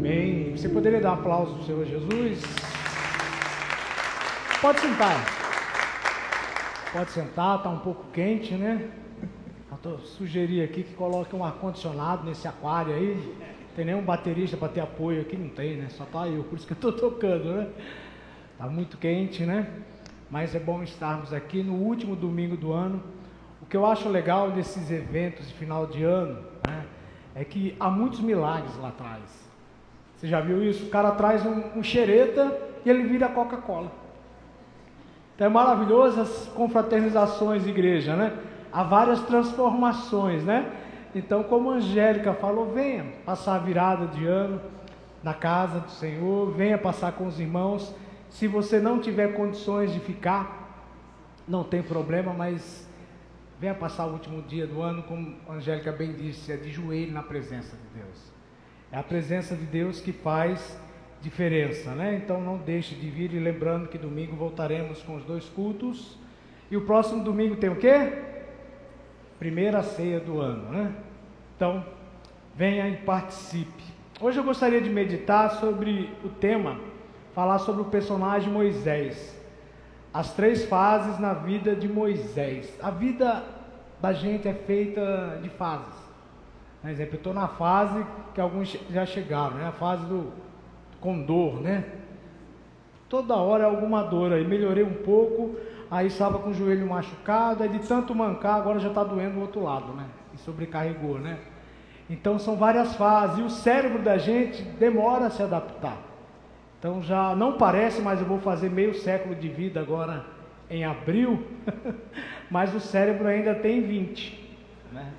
Amém. Você poderia dar um aplauso para o Senhor Jesus? Pode sentar. Pode sentar, está um pouco quente, né? Eu sugeri aqui que coloque um ar-condicionado nesse aquário aí. Tem nenhum baterista para ter apoio aqui? Não tem, né? Só tá eu, por isso que eu estou tocando, né? Tá muito quente, né? Mas é bom estarmos aqui no último domingo do ano. O que eu acho legal desses eventos de final de ano, né, é que há muitos milagres lá atrás. Você já viu isso? O cara traz um xereta e ele vira Coca-Cola. Então é maravilhoso as confraternizações de igreja, né? Há várias transformações, né? Então, como a Angélica falou, venha passar a virada de ano na casa do Senhor, venha passar com os irmãos. Se você não tiver condições de ficar, não tem problema, mas venha passar o último dia do ano, como a Angélica bem disse, é de joelho na presença de Deus. É a presença de Deus que faz diferença, né? Então não deixe de vir, e lembrando que domingo voltaremos com os 2 cultos. E o próximo domingo tem o quê? Primeira ceia do ano, né? Então, venha e participe. Hoje eu gostaria de meditar sobre o tema, falar sobre o personagem Moisés. As 3 fases na vida de Moisés. A vida da gente é feita de fases. Por exemplo, eu estou na fase que alguns já chegaram, né? A fase com dor, né? Toda hora é alguma dor aí. Melhorei um pouco, aí estava com o joelho machucado, aí de tanto mancar, agora já está doendo do outro lado, né? E sobrecarregou, né? Então são várias fases, e o cérebro da gente demora a se adaptar. Então já não parece, mas eu vou fazer meio século de vida agora em abril, mas o cérebro ainda tem 20, né?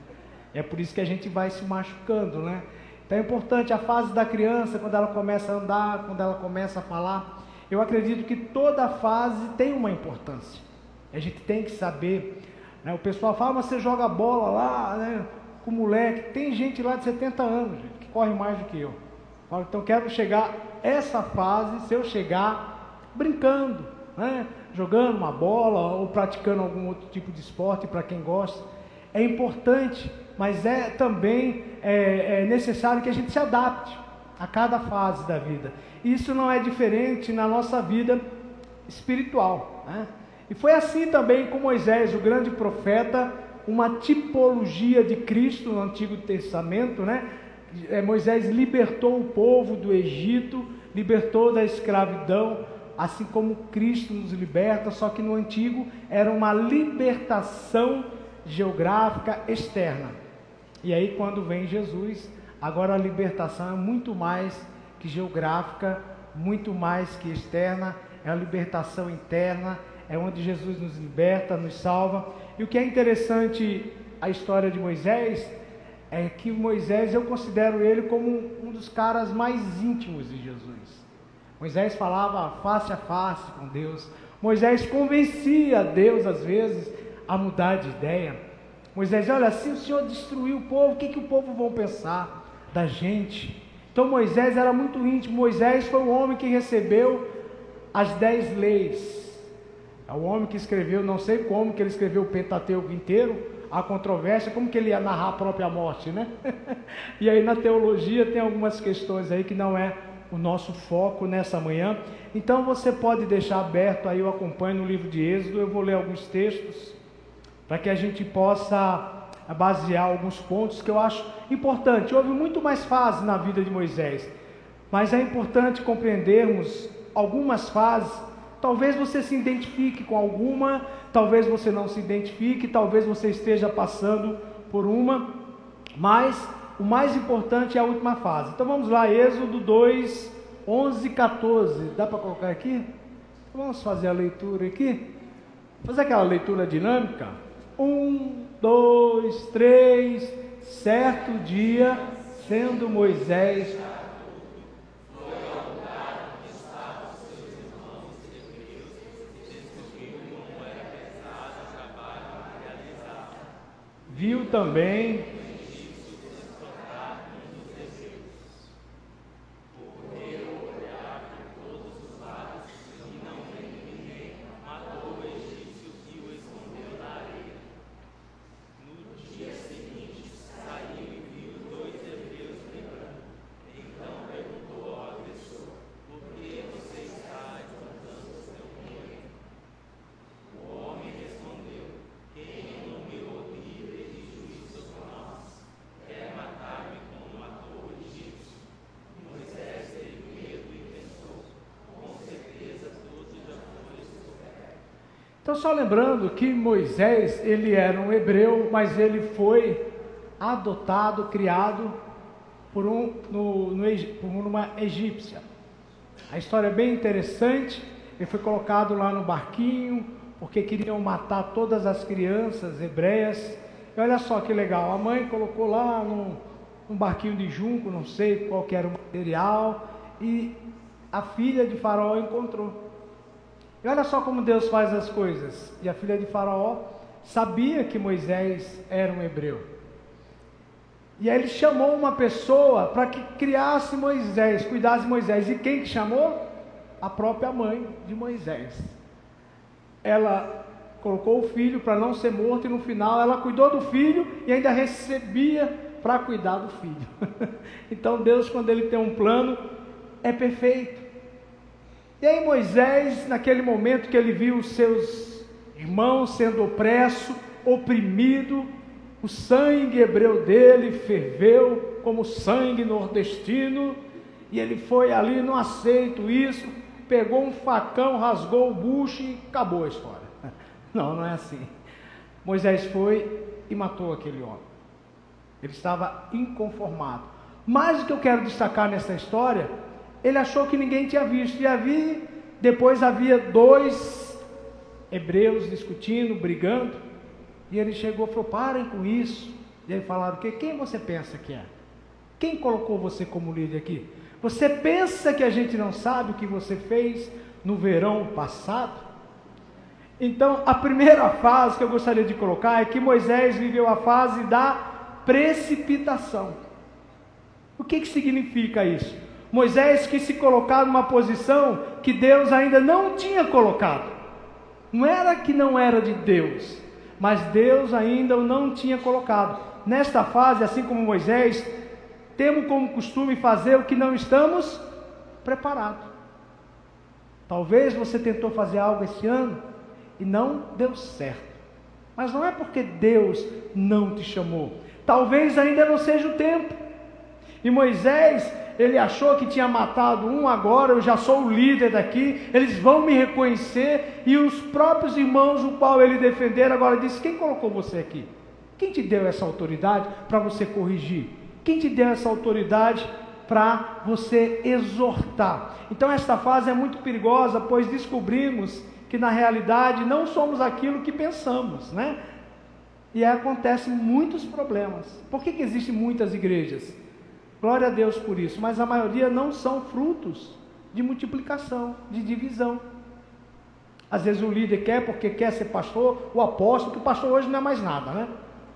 É por isso que a gente vai se machucando, né? Então é importante a fase da criança, quando ela começa a andar, quando ela começa a falar. Eu acredito que toda fase tem uma importância. A gente tem que saber, né? O pessoal fala, mas você joga bola lá, né, com o moleque. Tem gente lá de 70 anos, gente, que corre mais do que eu. Falo, então quero chegar essa fase, se eu chegar brincando, né, jogando uma bola ou praticando algum outro tipo de esporte para quem gosta. É importante, mas é também necessário que a gente se adapte a cada fase da vida. Isso não é diferente na nossa vida espiritual, né? E foi assim também com Moisés, o grande profeta, uma tipologia de Cristo no Antigo Testamento, né? Moisés libertou o povo do Egito, libertou da escravidão, assim como Cristo nos liberta, só que no Antigo era uma libertação geográfica externa. E aí quando vem Jesus, agora a libertação é muito mais que geográfica, muito mais que externa, é a libertação interna, é onde Jesus nos liberta, nos salva. E o que é interessante, a história de Moisés, é que Moisés, eu considero ele como um dos caras mais íntimos de Jesus. Moisés falava face a face com Deus. Moisés convencia a Deus, às vezes, a mudar de ideia. Moisés, olha, se o Senhor destruir o povo, o que o povo vão pensar da gente? Então Moisés era muito íntimo. Moisés foi o homem que recebeu as 10 leis. É o homem que escreveu, não sei como que ele escreveu o Pentateuco inteiro. Há controvérsia, como que ele ia narrar a própria morte, né? E aí na teologia tem algumas questões aí que não é o nosso foco nessa manhã. Então você pode deixar aberto aí, eu acompanho no livro de Êxodo, eu vou ler alguns textos, para que a gente possa basear alguns pontos que eu acho importante. Houve muito mais fases na vida de Moisés, mas é importante compreendermos algumas fases. Talvez você se identifique com alguma, talvez você não se identifique, talvez você esteja passando por uma, mas o mais importante é a última fase. Então vamos lá, Êxodo 2, 11 e 14. Dá para colocar aqui? Vamos fazer a leitura aqui. Fazer aquela leitura dinâmica. 1, 2, 3. Certo dia, sendo Moisés... Viu também Então, só lembrando que Moisés, ele era um hebreu, mas ele foi adotado, criado por uma egípcia. A história é bem interessante. Ele foi colocado lá no barquinho, porque queriam matar todas as crianças hebreias. E olha só que legal, a mãe colocou lá num barquinho de junco, não sei qual que era o material, e a filha de Faraó encontrou. E olha só como Deus faz as coisas. E a filha de Faraó sabia que Moisés era um hebreu. E aí ele chamou uma pessoa para que criasse Moisés, cuidasse de Moisés. E quem que chamou? A própria mãe de Moisés. Ela colocou o filho para não ser morto e no final ela cuidou do filho e ainda recebia para cuidar do filho. Então Deus, quando ele tem um plano, é perfeito. E aí Moisés, naquele momento que ele viu os seus irmãos sendo oprimido, o sangue hebreu dele ferveu como sangue nordestino, e ele foi ali, não aceito isso, pegou um facão, rasgou o bucho e acabou a história. Não é assim. Moisés foi e matou aquele homem. Ele estava inconformado. Mas o que eu quero destacar nessa história, ele achou que ninguém tinha visto. E depois havia 2 hebreus discutindo, brigando. E ele chegou e falou: parem com isso. E aí falaram: quem você pensa que é? Quem colocou você como líder aqui? Você pensa que a gente não sabe o que você fez no verão passado? Então, a primeira fase que eu gostaria de colocar é que Moisés viveu a fase da precipitação. O que significa isso? Moisés quis se colocar numa posição que Deus ainda não tinha colocado. Não era que não era de Deus, mas Deus ainda o não tinha colocado. Nesta fase, assim como Moisés, temos como costume fazer o que não estamos preparados. Talvez você tentou fazer algo esse ano e não deu certo. Mas não é porque Deus não te chamou. Talvez ainda não seja o tempo. E Moisés, ele achou que tinha matado um, agora eu já sou o líder daqui, eles vão me reconhecer. E os próprios irmãos, o qual ele defender, agora disse: quem colocou você aqui? Quem te deu essa autoridade para você corrigir? Quem te deu essa autoridade para você exortar? Então esta fase é muito perigosa, pois descobrimos que na realidade não somos aquilo que pensamos, né? E aí acontecem muitos problemas. Por que existem muitas igrejas? Glória a Deus por isso, mas a maioria não são frutos de multiplicação, de divisão. Às vezes o líder quer porque quer ser pastor, o apóstolo, que o pastor hoje não é mais nada, né?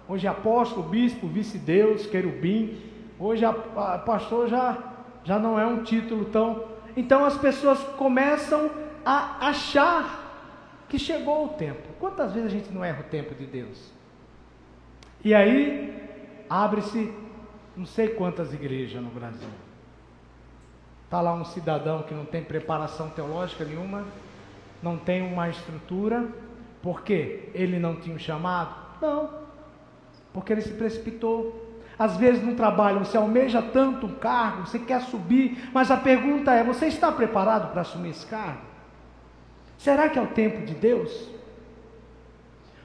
Hoje é apóstolo, bispo, vice-deus, querubim. Hoje a pastor já não é um título tão... Então as pessoas começam a achar que chegou o tempo. Quantas vezes a gente não erra o tempo de Deus? E aí abre-se não sei quantas igrejas no Brasil. Está lá um cidadão que não tem preparação teológica nenhuma, não tem uma estrutura. Por quê? Ele não tinha um chamado? Não, porque ele se precipitou. Às vezes no trabalho você almeja tanto um cargo, você quer subir, mas a pergunta é: você está preparado para assumir esse cargo? Será que é o tempo de Deus?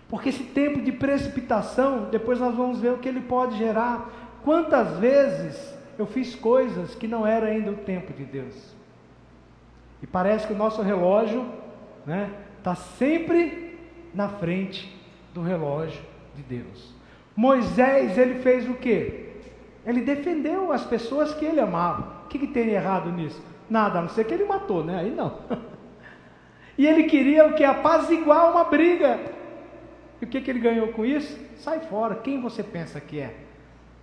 Porque esse tempo de precipitação, depois nós vamos ver o que ele pode gerar. Quantas vezes eu fiz coisas que não era ainda o tempo de Deus? E parece que o nosso relógio, né, está sempre na frente do relógio de Deus. Moisés, ele fez o quê? Ele defendeu as pessoas que ele amava. O que tem errado nisso? Nada, a não ser que ele matou, né? Aí não. E ele queria o que? Apaziguar uma briga. E o que ele ganhou com isso? Sai fora. Quem você pensa que é?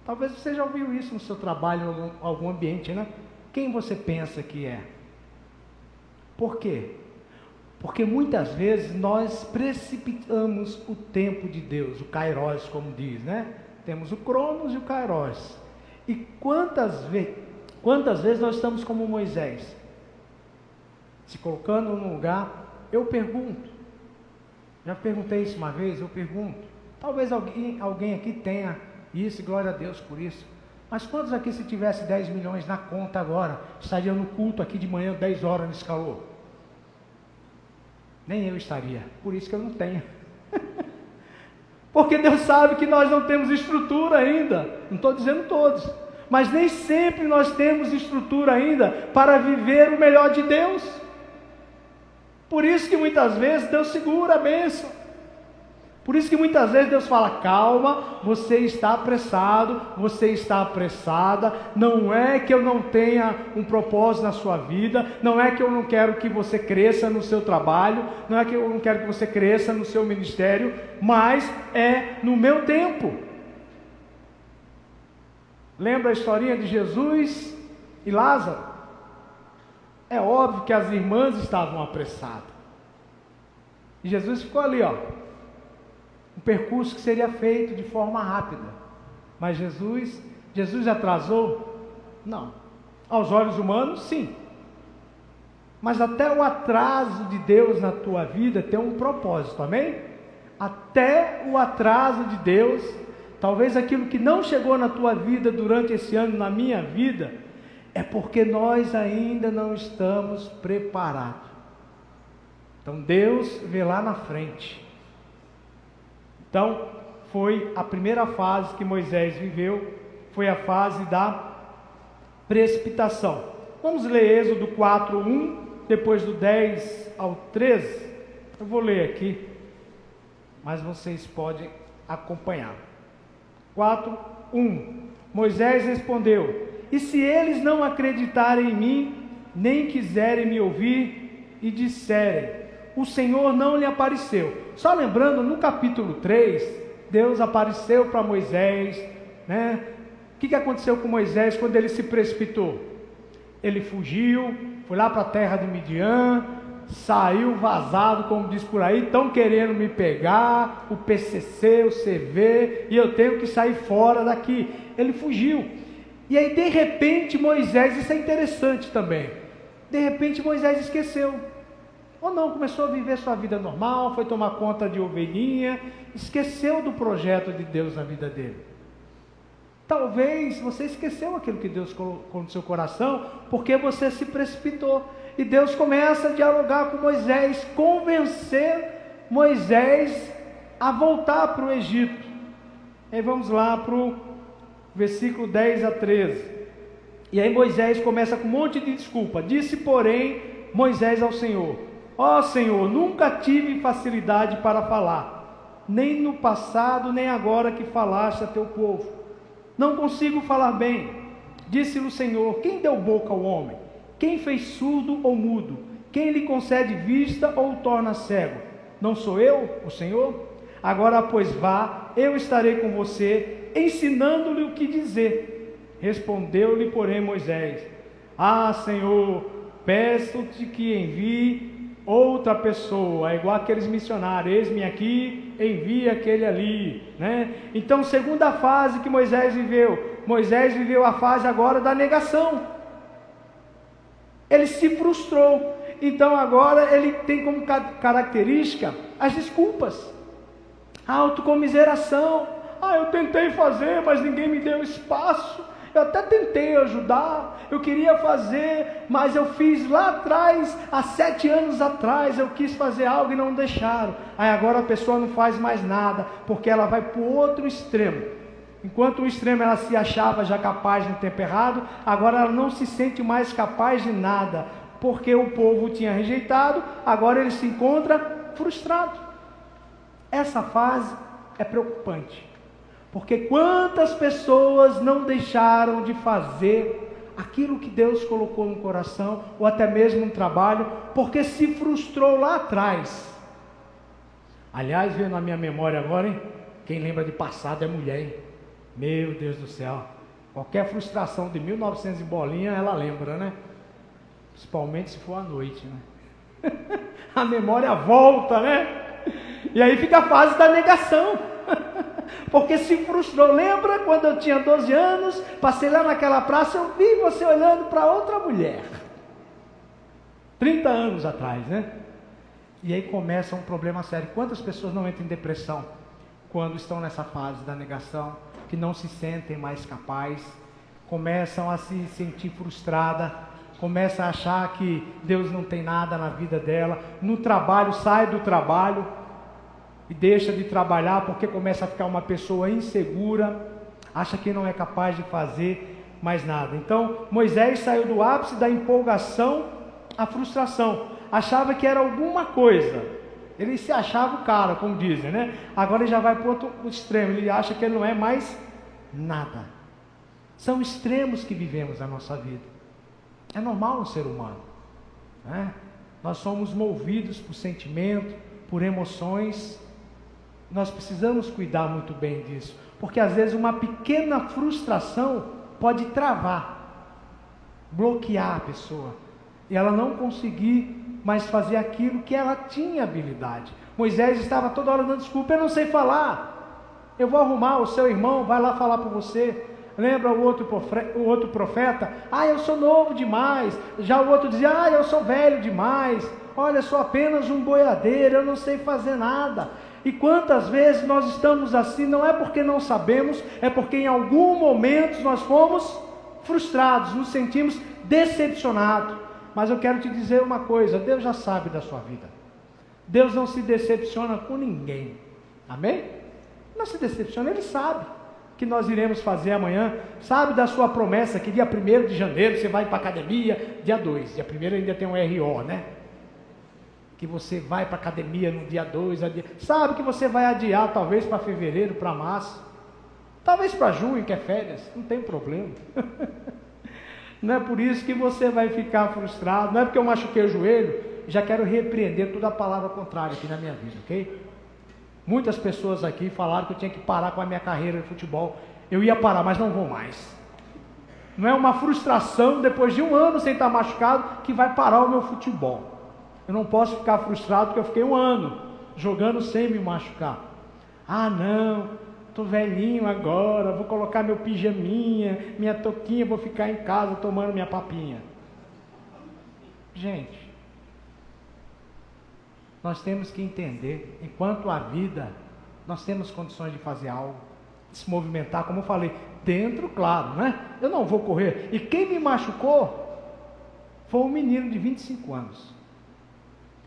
Talvez você já ouviu isso no seu trabalho, em algum ambiente, né? Quem você pensa que é? Por quê? Porque muitas vezes nós precipitamos o tempo de Deus, o Kairos, como diz, né? Temos o Cronos e o Kairos. E quantas vezes nós estamos como Moisés, se colocando num lugar? Eu pergunto, já perguntei isso uma vez, eu pergunto, talvez alguém aqui tenha isso, glória a Deus por isso, mas quantos aqui, se tivesse 10 milhões na conta agora, estariam no culto aqui de manhã, 10 horas nesse calor? Nem eu estaria. Por isso que eu não tenho. Porque Deus sabe que nós não temos estrutura ainda. Não estou dizendo todos. Mas nem sempre nós temos estrutura ainda para viver o melhor de Deus. Por isso que muitas vezes Deus segura a bênção. Por isso que muitas vezes Deus fala: calma, você está apressado, você está apressada. Não é que eu não tenha um propósito na sua vida, não é que eu não quero que você cresça no seu trabalho, não é que eu não quero que você cresça no seu ministério, mas é no meu tempo. Lembra a historinha de Jesus e Lázaro? É óbvio que as irmãs estavam apressadas. E Jesus ficou ali, um percurso que seria feito de forma rápida. Mas Jesus atrasou? Não. Aos olhos humanos, sim. Mas até o atraso de Deus na tua vida tem um propósito, amém? Até o atraso de Deus, talvez aquilo que não chegou na tua vida durante esse ano, na minha vida, é porque nós ainda não estamos preparados. Então Deus vê lá na frente. Então, foi a primeira fase que Moisés viveu, foi a fase da precipitação. Vamos ler Êxodo 4:1, depois do 10 ao 13. Eu vou ler aqui, mas vocês podem acompanhar. 4:1. Moisés respondeu: e se eles não acreditarem em mim, nem quiserem me ouvir, e disserem: o Senhor não lhe apareceu. Só lembrando, no capítulo 3, Deus apareceu para Moisés, né? O que aconteceu com Moisés quando ele se precipitou? Ele fugiu, foi lá para a terra de Midian, saiu vazado, como diz por aí: estão querendo me pegar, o PCC, o CV, e eu tenho que sair fora daqui. Ele fugiu. E aí de repente Moisés, isso é interessante também, de repente Moisés esqueceu. Ou não, começou a viver sua vida normal, foi tomar conta de ovelhinha, esqueceu do projeto de Deus na vida dele. Talvez você esqueceu aquilo que Deus colocou no seu coração, porque você se precipitou. E Deus começa a dialogar com Moisés, convencer Moisés a voltar para o Egito. Aí vamos lá para o versículo 10 a 13. E aí Moisés começa com um monte de desculpa. Disse, porém, Moisés ao Senhor: ó Senhor, nunca tive facilidade para falar, nem no passado, nem agora que falaste a teu povo. Não consigo falar bem. Disse-lhe o Senhor: quem deu boca ao homem? Quem fez surdo ou mudo? Quem lhe concede vista ou o torna cego? Não sou eu, o Senhor? Agora, pois, vá, eu estarei com você, ensinando-lhe o que dizer. Respondeu-lhe, porém, Moisés: ah, Senhor, peço-te que envie outra pessoa, igual aqueles missionários: eis-me aqui, envia aquele ali, né? Então, segunda fase que Moisés viveu a fase agora da negação. Ele se frustrou, então agora ele tem como característica as desculpas, a autocomiseração. Eu tentei fazer, mas ninguém me deu espaço. Eu até tentei ajudar, eu queria fazer, mas eu fiz lá atrás, há 7 anos atrás, eu quis fazer algo e não deixaram. Aí agora a pessoa não faz mais nada, porque ela vai para o outro extremo. Enquanto um extremo ela se achava já capaz no tempo errado, agora ela não se sente mais capaz de nada, porque o povo tinha rejeitado, agora ele se encontra frustrado. Essa fase é preocupante. Porque quantas pessoas não deixaram de fazer aquilo que Deus colocou no coração, ou até mesmo no trabalho, porque se frustrou lá atrás. Aliás, veio na minha memória agora, hein? Quem lembra de passado é mulher, hein? Meu Deus do céu, qualquer frustração de 1900 e bolinha, ela lembra, né? Principalmente se for à noite, né? A memória volta, né? E aí fica a fase da negação. Porque se frustrou. Lembra quando eu tinha 12 anos, passei lá naquela praça, eu vi você olhando para outra mulher. 30 anos atrás, né? E aí começa um problema sério. Quantas pessoas não entram em depressão quando estão nessa fase da negação, que não se sentem mais capazes, começam a se sentir frustrada, começa a achar que Deus não tem nada na vida dela. No trabalho, sai do trabalho e deixa de trabalhar porque começa a ficar uma pessoa insegura, acha que não é capaz de fazer mais nada. Então Moisés saiu do ápice da empolgação à frustração, achava que era alguma coisa, ele se achava o cara, como dizem, né? Agora ele já vai para o outro extremo, ele acha que ele não é mais nada. São extremos que vivemos na nossa vida, é normal no ser humano, né? Nós somos movidos por sentimento, por emoções. Nós precisamos cuidar muito bem disso, porque às vezes uma pequena frustração pode travar, bloquear a pessoa, e ela não conseguir mais fazer aquilo que ela tinha habilidade. Moisés estava toda hora dando desculpa: eu não sei falar, eu vou arrumar, o seu irmão vai lá falar para você. Lembra o outro profeta? Eu sou novo demais. Já o outro dizia: eu sou velho demais. Olha, sou apenas um boiadeiro, eu não sei fazer nada. E quantas vezes nós estamos assim, não é porque não sabemos, é porque em algum momento nós fomos frustrados, nos sentimos decepcionados. Mas eu quero te dizer uma coisa: Deus já sabe da sua vida. Deus não se decepciona com ninguém. Amém? Não se decepciona, Ele sabe que nós iremos fazer amanhã, sabe da sua promessa, que dia 1º de janeiro você vai para a academia, dia 2, dia 1º ainda tem um RO, né? Que você vai para a academia no dia 2, sabe que você vai adiar talvez para fevereiro, para março, talvez para junho, que é férias, não tem problema. Não é por isso que você vai ficar frustrado, não é porque eu machuquei o joelho, já quero repreender toda a palavra contrária aqui na minha vida, ok? Muitas pessoas aqui falaram que eu tinha que parar com a minha carreira de futebol. Eu ia parar, mas não vou mais. Não é uma frustração depois de um ano sem estar machucado que vai parar o meu futebol. Eu não posso ficar frustrado porque eu fiquei um ano jogando sem me machucar. Não, estou velhinho agora, vou colocar meu pijaminha, minha touquinha, vou ficar em casa tomando minha papinha. Gente, nós temos que entender, enquanto há vida, nós temos condições de fazer algo, de se movimentar, como eu falei, dentro, claro, né? Eu não vou correr. E quem me machucou foi um menino de 25 anos.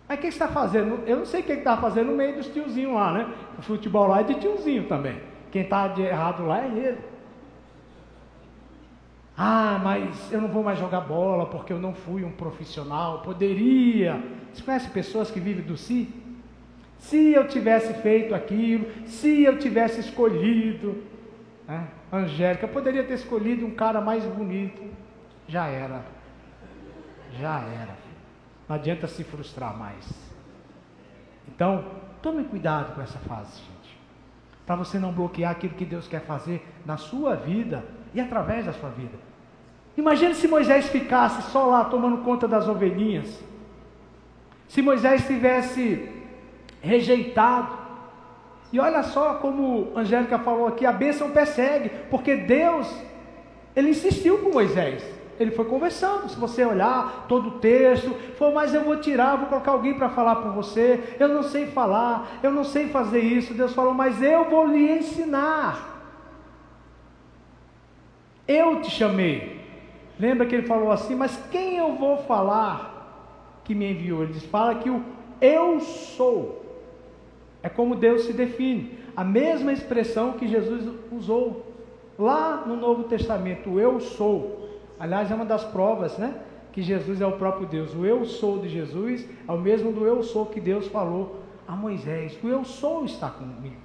Mas o que está fazendo? Eu não sei o que está fazendo no meio dos tiozinhos lá, né? O futebol lá é de tiozinho também. Quem está de errado lá é ele. Mas eu não vou mais jogar bola porque eu não fui um profissional. Poderia. Você conhece pessoas que vivem do si? Se eu tivesse feito aquilo, se eu tivesse escolhido, né? Angélica poderia ter escolhido um cara mais bonito. Já era. Não adianta se frustrar mais. Então, tome cuidado com essa fase, gente, para você não bloquear aquilo que Deus quer fazer na sua vida e através da sua vida. Imagine se Moisés ficasse só lá tomando conta das ovelhinhas. Se Moisés tivesse rejeitado. E olha só como a Angélica falou aqui, a bênção persegue, porque Deus, Ele insistiu com Moisés. Ele foi conversando, se você olhar todo o texto, mas eu vou tirar, vou colocar alguém para falar por você, eu não sei falar, eu não sei fazer isso. Deus falou: mas eu vou lhe ensinar. Eu te chamei. Lembra que ele falou assim: mas quem eu vou falar que me enviou? Ele fala que o eu sou. É como Deus se define. A mesma expressão que Jesus usou lá no Novo Testamento, o eu sou. Aliás, é uma das provas, né? Que Jesus é o próprio Deus. O eu sou de Jesus é o mesmo do eu sou que Deus falou a Moisés. O eu sou está comigo.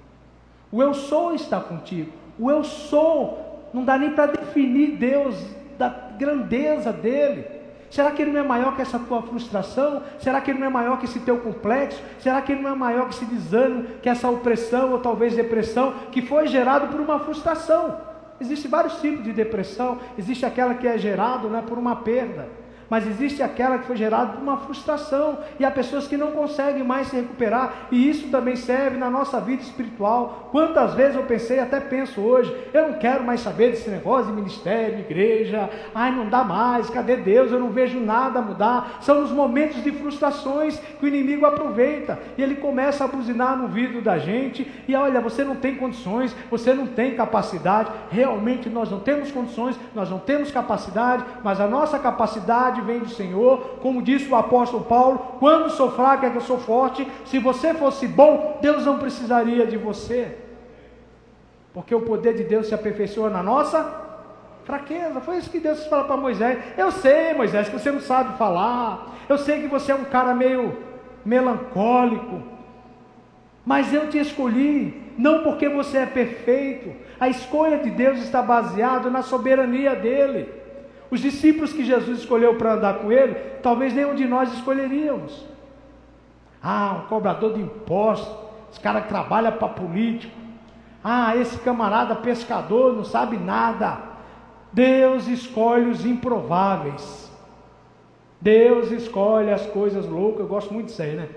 O eu sou está contigo. O eu sou, não dá nem para definir Deus, da grandeza dele. Será que ele não é maior que essa tua frustração? Será que ele não é maior que esse teu complexo? Será que ele não é maior que esse desânimo, que essa opressão ou talvez depressão que foi gerado por uma frustração? Existem vários tipos de depressão. Existe aquela que é gerada, né, por uma perda, mas existe aquela que foi gerada por uma frustração, e há pessoas que não conseguem mais se recuperar, e isso também serve na nossa vida espiritual. Quantas vezes eu pensei, até penso hoje, eu não quero mais saber desse negócio de ministério, de igreja, não dá mais, cadê Deus, eu não vejo nada mudar. São os momentos de frustrações que o inimigo aproveita, e ele começa a buzinar no vidro da gente, e olha, você não tem condições, você não tem capacidade. Realmente nós não temos condições, nós não temos capacidade, mas a nossa capacidade vontade vem do Senhor, como disse o apóstolo Paulo, quando sou fraco é que eu sou forte. Se você fosse bom, Deus não precisaria de você, porque o poder de Deus se aperfeiçoa na nossa fraqueza. Foi isso que Deus falou para Moisés. Eu sei, Moisés, que você não sabe falar, eu sei que você é um cara meio melancólico, mas eu te escolhi, não porque você é perfeito. A escolha de Deus está baseada na soberania dele. Os discípulos que Jesus escolheu para andar com ele, talvez nenhum de nós escolheríamos. Um cobrador de impostos, esse cara que trabalha para político. Esse camarada pescador não sabe nada. Deus escolhe os improváveis. Deus escolhe as coisas loucas. Eu gosto muito disso aí, né?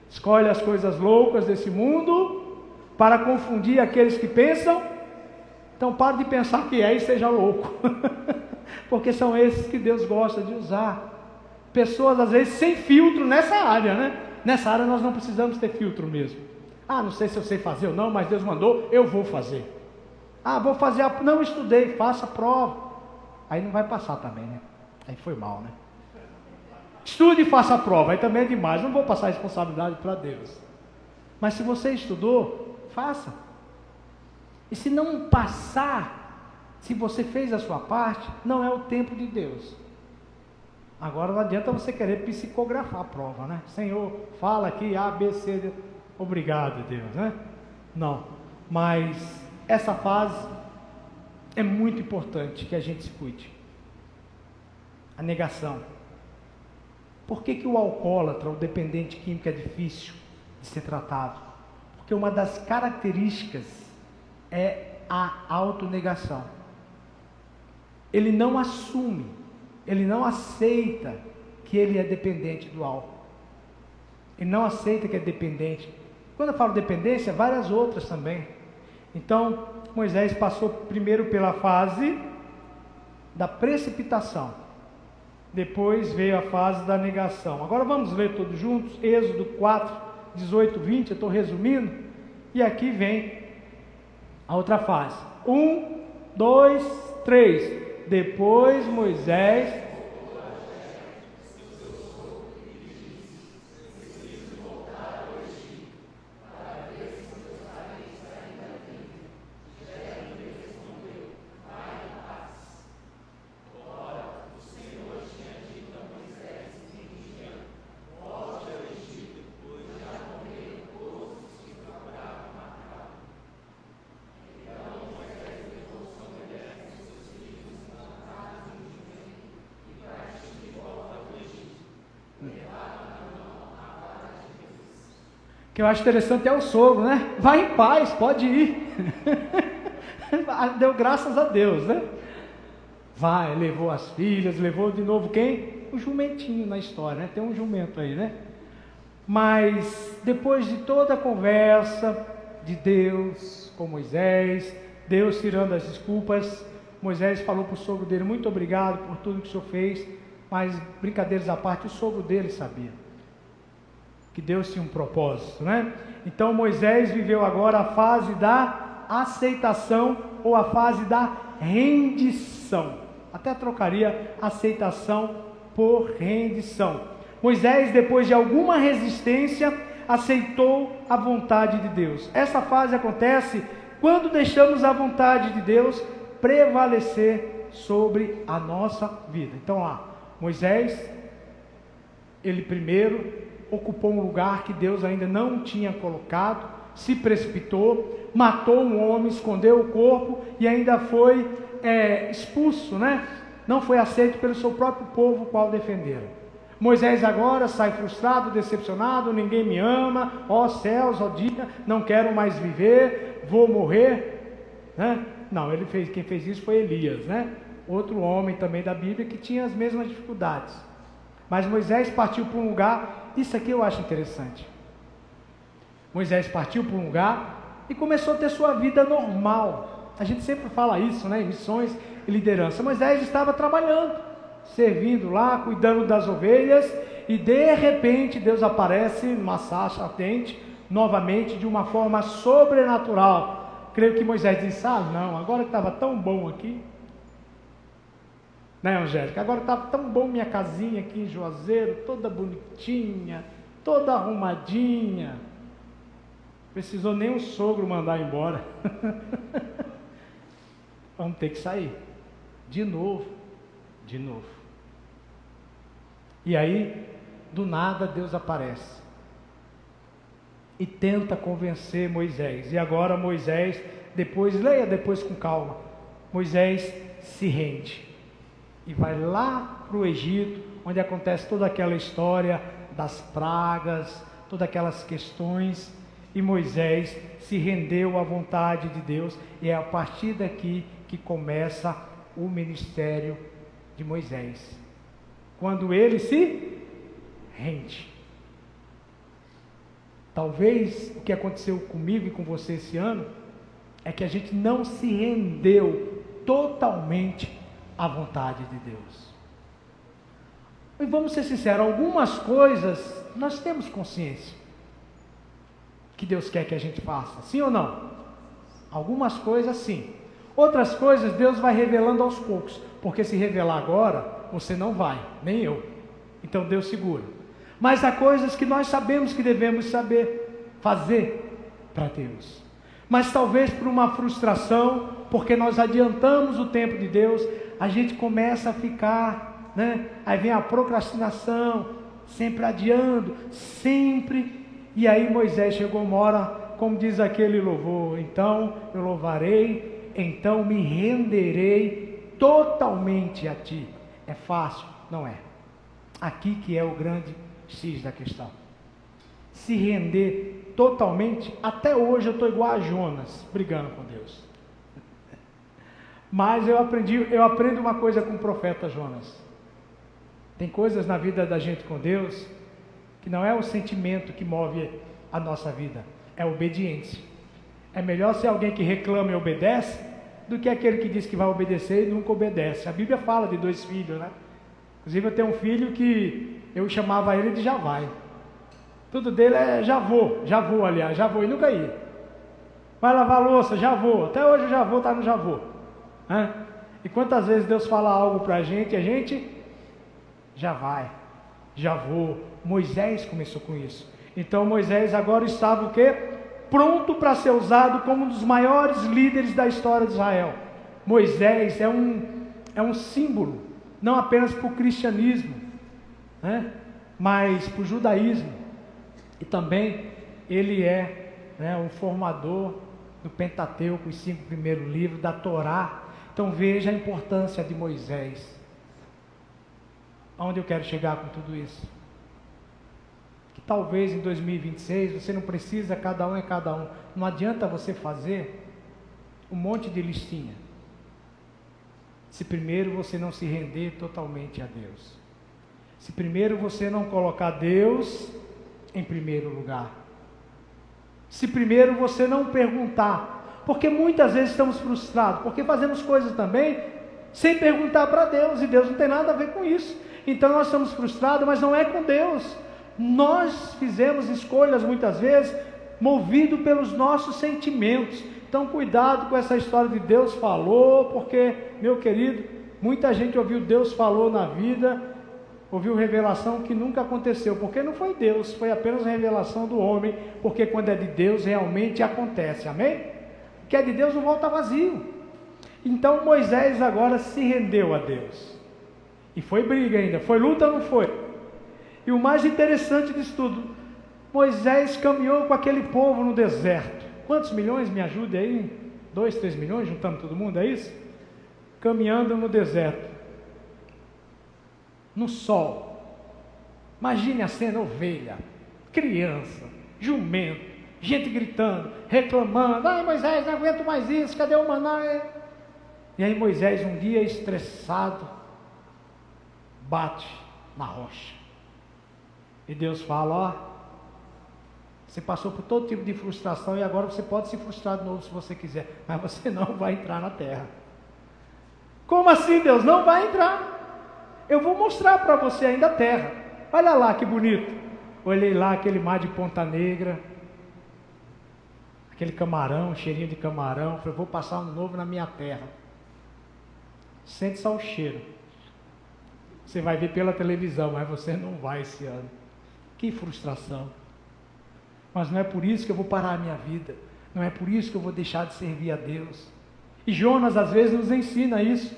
Escolhe as coisas loucas desse mundo para confundir aqueles que pensam. Então pare de pensar que e seja louco. Porque são esses que Deus gosta de usar. Pessoas às vezes sem filtro nessa área, né? Nessa área nós não precisamos ter filtro mesmo. Não sei se eu sei fazer ou não, mas Deus mandou, eu vou fazer. Vou fazer, não estudei, faça a prova. Aí não vai passar também, né? Aí foi mal, né? Estude e faça a prova, aí também é demais, não vou passar a responsabilidade para Deus. Mas se você estudou, faça. E se não passar, se você fez a sua parte, não é o tempo de Deus. Agora não adianta você querer psicografar a prova, né? Senhor, fala aqui A, B, C, D. Obrigado, Deus, né? Não, mas essa fase é muito importante que a gente se cuide. A negação. Por que o alcoólatra, o dependente químico é difícil de ser tratado? Porque uma das características é a autonegação. Ele não assume, ele não aceita que ele é dependente do álcool. Ele não aceita que é dependente. Quando eu falo dependência, várias outras também. Então, Moisés passou primeiro pela fase da precipitação. Depois veio a fase da negação. Agora vamos ler todos juntos, Êxodo 4, 18, 20, eu estou resumindo. E aqui vem a outra fase. 1, 2, 3. Depois Moisés... que eu acho interessante é o sogro, né? Vai em paz, pode ir. Deu graças a Deus, né? Vai, levou as filhas, levou de novo quem? O jumentinho na história, né? Tem um jumento aí, né? Mas depois de toda a conversa de Deus com Moisés, Deus tirando as desculpas, Moisés falou para o sogro dele: muito obrigado por tudo que o senhor fez. Mas brincadeiras à parte, o sogro dele sabia que Deus tinha um propósito, né? Então Moisés viveu agora a fase da aceitação ou a fase da rendição. Até trocaria aceitação por rendição. Moisés, depois de alguma resistência, aceitou a vontade de Deus. Essa fase acontece quando deixamos a vontade de Deus prevalecer sobre a nossa vida. Então lá, Moisés, ele primeiro ocupou um lugar que Deus ainda não tinha colocado, se precipitou, matou um homem, escondeu o corpo e ainda foi expulso, né? Não foi aceito pelo seu próprio povo, o qual defenderam. Moisés agora sai frustrado, decepcionado: ninguém me ama, ó céus, ó dia, não quero mais viver, vou morrer, né? Não, quem fez isso foi Elias, né? Outro homem também da Bíblia que tinha as mesmas dificuldades. Mas Moisés partiu para um lugar, isso aqui eu acho interessante. Moisés partiu para um lugar e começou a ter sua vida normal. A gente sempre fala isso, né? Em missões e liderança. Moisés estava trabalhando, servindo lá, cuidando das ovelhas, e de repente Deus aparece numa sarça ardente, novamente, de uma forma sobrenatural. Creio que Moisés disse: não, agora que estava tão bom aqui, Né, Angélica? Agora está tão bom minha casinha aqui em Juazeiro, toda bonitinha, toda arrumadinha. Precisou nem o sogro mandar embora. Vamos ter que sair. De novo. E aí, do nada, Deus aparece. E tenta convencer Moisés. E agora Moisés, leia depois com calma. Moisés se rende. E vai lá para o Egito, onde acontece toda aquela história das pragas, todas aquelas questões. E Moisés se rendeu à vontade de Deus. E é a partir daqui que começa o ministério de Moisés. Quando ele se rende. Talvez o que aconteceu comigo e com você esse ano é que a gente não se rendeu totalmente à vontade de Deus. E vamos ser sinceros, algumas coisas nós temos consciência que Deus quer que a gente faça, sim ou não? Algumas coisas sim. Outras coisas Deus vai revelando aos poucos, porque se revelar agora, você não vai, nem eu. Então Deus segura. Mas há coisas que nós sabemos que devemos saber fazer para Deus. Mas talvez por uma frustração, porque nós adiantamos o tempo de Deus, a gente começa a ficar, né? Aí vem a procrastinação, sempre adiando, sempre. E aí Moisés chegou uma hora, como diz aquele louvor, então eu louvarei, então me renderei totalmente a ti. É fácil? Não é. Aqui que é o grande X da questão. Se render totalmente, até hoje eu estou igual a Jonas, brigando com Deus. Mas eu aprendo uma coisa com o profeta Jonas. Tem coisas na vida da gente com Deus, que não é o sentimento que move a nossa vida, é a obediência. É melhor ser alguém que reclama e obedece, do que aquele que diz que vai obedecer e nunca obedece. A Bíblia fala de 2 filhos, né? Inclusive eu tenho um filho que eu chamava ele de já vai. Tudo dele é já vou, e nunca ia. Vai lavar a louça, já vou. Até hoje já vou, tá no já vou. E quantas vezes Deus fala algo para a gente já vai, já vou. Moisés começou com isso. Então Moisés agora estava o quê? Pronto para ser usado como um dos maiores líderes da história de Israel. Moisés é um símbolo, não apenas para o cristianismo, né? Mas para o judaísmo. E também ele é, né, um formador do Pentateuco, os 5 primeiros livros da Torá. Então veja a importância de Moisés. Aonde eu quero chegar com tudo isso? Que talvez em 2026 você não precisa, cada um é cada um. Não adianta você fazer um monte de listinha, se primeiro você não se render totalmente a Deus. Se primeiro você não colocar Deus em primeiro lugar. Se primeiro você não perguntar, porque muitas vezes estamos frustrados, porque fazemos coisas também sem perguntar para Deus, e Deus não tem nada a ver com isso. Então nós estamos frustrados, mas não é com Deus. Nós fizemos escolhas muitas vezes movido pelos nossos sentimentos. Então cuidado com essa história de Deus falou, porque, meu querido, muita gente ouviu Deus falou na vida, ouviu revelação que nunca aconteceu, porque não foi Deus, foi apenas revelação do homem, porque quando é de Deus realmente acontece, amém? O que é de Deus não volta vazio. Então Moisés agora se rendeu a Deus, e foi briga ainda, foi luta ou não foi? E o mais interessante disso tudo, Moisés caminhou com aquele povo no deserto. Quantos milhões, me ajude aí? 2, 3 milhões, juntando todo mundo, é isso? Caminhando no deserto, no sol. Imagine a cena: ovelha, criança, jumento, gente gritando, reclamando: ai Moisés, não aguento mais isso, cadê o maná? E aí Moisés, um dia estressado, bate na rocha. E Deus fala: ó, você passou por todo tipo de frustração e agora você pode se frustrar de novo se você quiser, mas você não vai entrar na terra. Como assim, Deus? Não vai entrar. Eu vou mostrar para você ainda a terra. Olha lá que bonito. Olhei lá aquele mar de Ponta Negra, aquele camarão, cheirinho de camarão. Falei: vou passar um novo na minha terra. Sente só o cheiro. Você vai ver pela televisão, mas você não vai esse ano. Que frustração. Mas não é por isso que eu vou parar a minha vida. Não é por isso que eu vou deixar de servir a Deus. E Jonas às vezes nos ensina isso.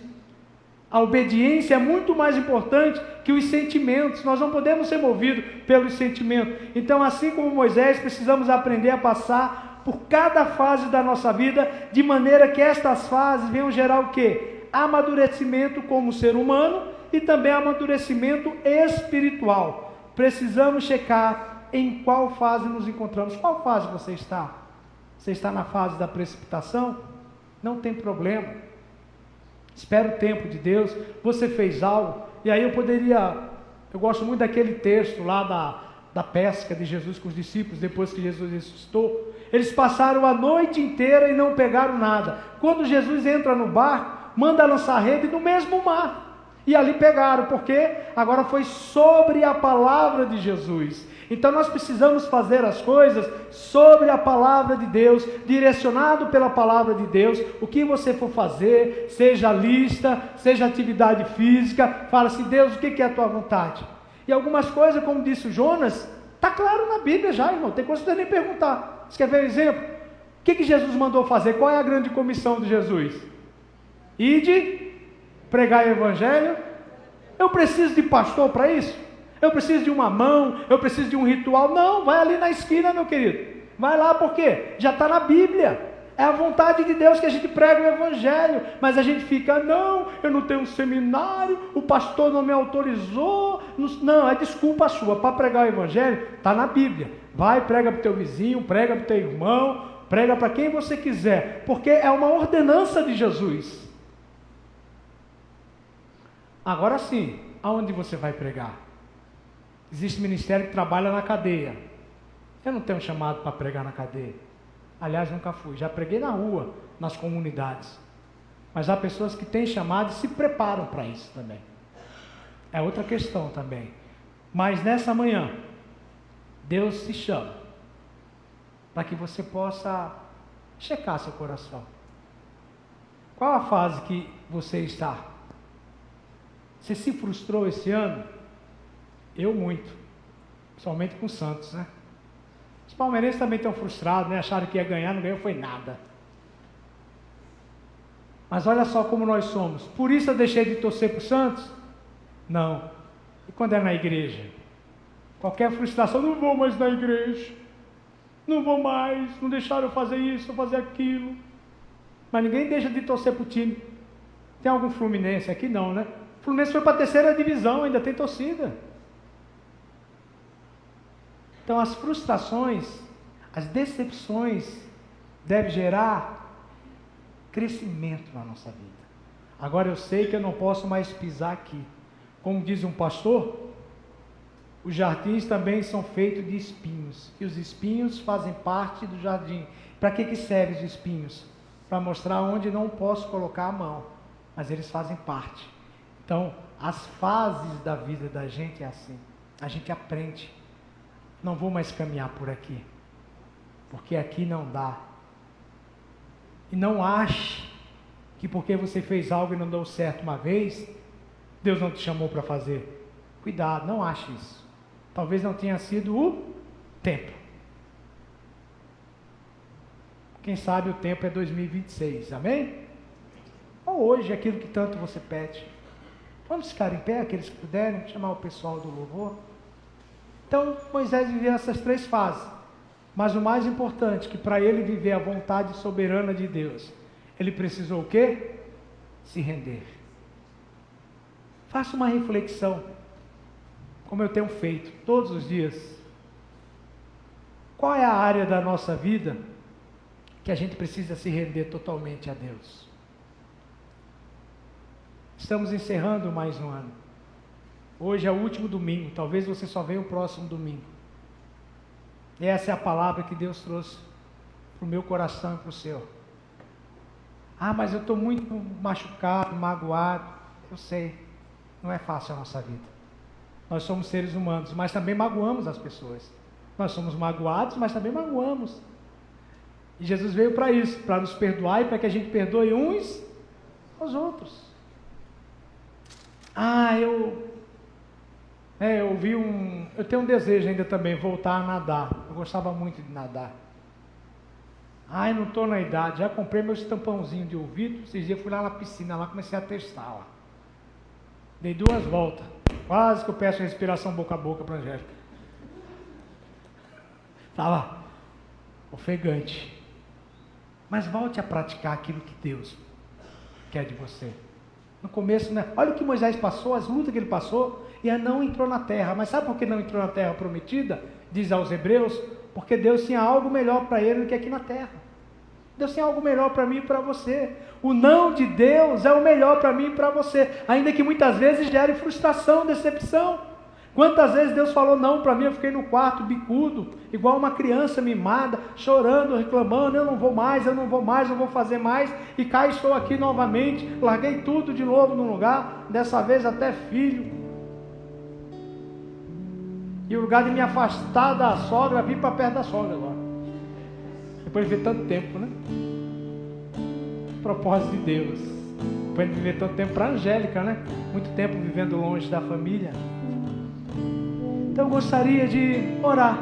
A obediência é muito mais importante que os sentimentos. Nós não podemos ser movidos pelos sentimentos. Então, assim como Moisés, precisamos aprender a passar por cada fase da nossa vida, de maneira que estas fases venham gerar o quê? Amadurecimento como ser humano e também amadurecimento espiritual. Precisamos checar em qual fase nos encontramos. Qual fase você está? Você está na fase da precipitação? Não tem problema. Espera o tempo de Deus. Você fez algo, e aí eu gosto muito daquele texto lá da pesca de Jesus com os discípulos, depois que Jesus ressuscitou. Eles passaram a noite inteira e não pegaram nada. Quando Jesus entra no barco, manda lançar a rede no mesmo mar. E ali pegaram, porque agora foi sobre a palavra de Jesus. Então nós precisamos fazer as coisas sobre a palavra de Deus, direcionado pela palavra de Deus. O que você for fazer, seja lista, seja atividade física, fala assim: Deus, o que é a tua vontade? E algumas coisas, como disse o Jonas, está claro na Bíblia já, irmão, tem coisa que você nem perguntar. Você quer ver um exemplo? O que Jesus mandou fazer? Qual é a grande comissão de Jesus? Ide, pregar o evangelho. Eu preciso de pastor para isso? Eu preciso de uma mão? Eu preciso de um ritual? Não, vai ali na esquina, meu querido. Vai lá, por quê? Já está na Bíblia. É a vontade de Deus que a gente prega o evangelho. Mas a gente fica: não, eu não tenho um seminário, o pastor não me autorizou. Não, é desculpa sua. Para pregar o evangelho, está na Bíblia. Vai, prega para o teu vizinho, prega para o teu irmão, prega para quem você quiser. Porque é uma ordenança de Jesus. Agora sim, aonde você vai pregar? Existe ministério que trabalha na cadeia. Eu não tenho chamado para pregar na cadeia. Aliás, nunca fui. Já preguei na rua, nas comunidades. Mas há pessoas que têm chamado e se preparam para isso também. É outra questão também. Mas nessa manhã, Deus te chama para que você possa checar seu coração. Qual a fase que você está? Você se frustrou esse ano? Eu muito, principalmente com o Santos, né? Os palmeirenses também estão frustrados, né? Acharam que ia ganhar, não ganhou, foi nada. Mas olha só como nós somos. Por isso eu deixei de torcer para o Santos? Não. E quando é na igreja? Qualquer frustração: não vou mais na igreja, não vou mais, não deixaram eu fazer isso, eu fazer aquilo. Mas ninguém deixa de torcer para o time. Tem algum Fluminense aqui? Não, né? O Fluminense foi para a 3ª divisão, ainda tem torcida. Então as frustrações, as decepções devem gerar crescimento na nossa vida. Agora eu sei que eu não posso mais pisar aqui. Como diz um pastor, os jardins também são feitos de espinhos. E os espinhos fazem parte do jardim. Para que servem os espinhos? Para mostrar onde não posso colocar a mão. Mas eles fazem parte. Então, as fases da vida da gente é assim. A gente aprende. Não vou mais caminhar por aqui, porque aqui não dá. E não ache que porque você fez algo e não deu certo uma vez, Deus não te chamou para fazer. Cuidado, não ache isso. Talvez não tenha sido o tempo. Quem sabe o tempo é 2026, amém? Ou hoje, aquilo que tanto você pede. Vamos ficar em pé, aqueles que puderem, chamar o pessoal do louvor. Então, Moisés viveu essas 3 fases. Mas o mais importante, que para ele viver a vontade soberana de Deus, ele precisou o quê? Se render. Faça uma reflexão, como eu tenho feito todos os dias. Qual é a área da nossa vida que a gente precisa se render totalmente a Deus? Estamos encerrando mais um ano. Hoje é o último domingo, talvez você só venha o próximo domingo. E essa é a palavra que Deus trouxe para o meu coração e para o seu. Ah, mas eu estou muito machucado, magoado. Eu sei, não é fácil a nossa vida. Nós somos seres humanos, mas também magoamos as pessoas. Nós somos magoados, mas também magoamos. E Jesus veio para isso, para nos perdoar e para que a gente perdoe uns aos outros. Ah, eu Eu tenho um desejo ainda também, voltar a nadar. Eu gostava muito de nadar. Ai, não estou na idade, já comprei meu tampãozinho de ouvido, esses dias fui lá na piscina, lá comecei a testar lá. Dei 2 voltas, quase que eu peço respiração boca a boca para a Angélica. Estava ofegante. Mas volte a praticar aquilo que Deus quer de você. No começo, né? Olha o que Moisés passou, as lutas que ele passou, e não entrou na terra. Mas sabe por que não entrou na terra prometida? Diz aos Hebreus, porque Deus tinha algo melhor para ele do que aqui na terra. Deus tem algo melhor para mim e para você. O não de Deus é o melhor para mim e para você, ainda que muitas vezes gere frustração, decepção. Quantas vezes Deus falou não para mim, eu fiquei no quarto bicudo, igual uma criança mimada, chorando, reclamando, eu não vou mais, eu não vou mais, não vou fazer mais, e cá estou aqui novamente, larguei tudo de novo no lugar, dessa vez até filho. E o lugar de me afastar da sogra, vim para perto da sogra agora. Depois de viver tanto tempo, né? Propósito de Deus. Depois de viver tanto tempo para a Angélica, né? Muito tempo vivendo longe da família. Então eu gostaria de orar.